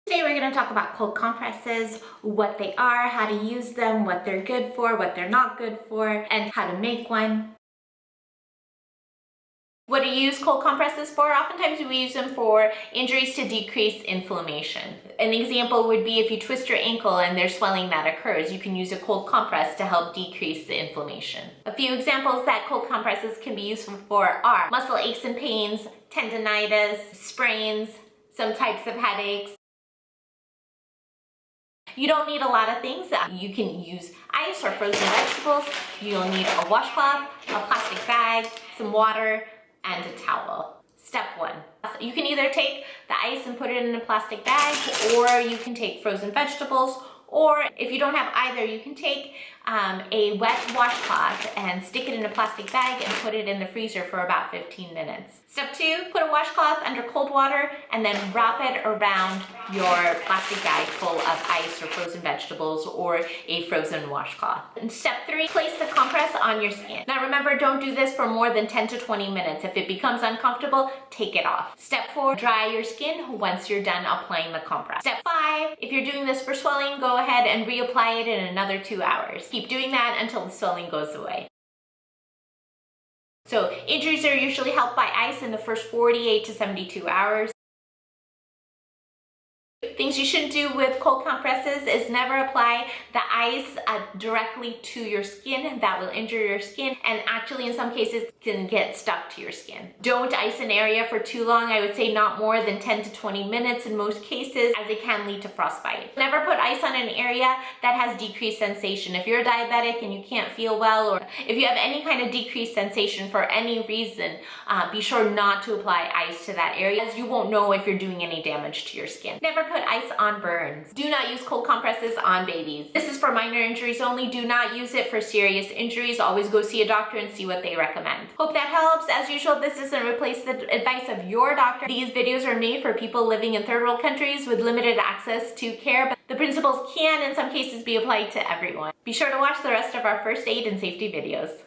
Today we're going to talk about cold compresses, what they are, how to use them, what they're good for, what they're not good for, and how to make one. What do you use cold compresses for? Oftentimes we use them for injuries to decrease inflammation. An example would be if you twist your ankle and there's swelling that occurs, you can use a cold compress to help decrease the inflammation. A few examples that cold compresses can be useful for are muscle aches and pains, tendinitis, sprains, some types of headaches. You don't need a lot of things. You can use ice or frozen vegetables. You'll need a washcloth, a plastic bag, some water, and a towel. Step 1. You can either take the ice and put it in a plastic bag, or you can take frozen vegetables, or if you don't have either, you can take a wet washcloth and stick it in a plastic bag and put it in the freezer for about 15 minutes. Step 2, put a washcloth under cold water and then wrap it around your plastic bag full of ice or frozen vegetables or a frozen washcloth. And step 3, place the compress on your skin. Now remember, don't do this for more than 10 to 20 minutes. If it becomes uncomfortable, take it off. Step 4, dry your skin once you're done applying the compress. Step 5, if you're doing this for swelling, go ahead and reapply it in another 2 hours. Keep doing that until the swelling goes away. So injuries are usually helped by ice in the first 48 to 72 hours. Things you shouldn't do with cold compresses is never apply the ice directly to your skin. That will injure your skin and actually in some cases can get stuck to your skin. Don't ice an area for too long. I would say not more than 10 to 20 minutes in most cases, as it can lead to frostbite. Never put ice on an area that has decreased sensation. If you're diabetic and you can't feel well, or if you have any kind of decreased sensation for any reason, be sure not to apply ice to that area, as you won't know if you're doing any damage to your skin. Never put ice on burns. Do not use cold compresses on babies. This is for minor injuries only. Do not use it for serious injuries. Always go see a doctor and see what they recommend. Hope that helps. As usual, this doesn't replace the advice of your doctor. These videos are made for people living in third world countries with limited access to care, but the principles can in some cases be applied to everyone. Be sure to watch the rest of our first aid and safety videos.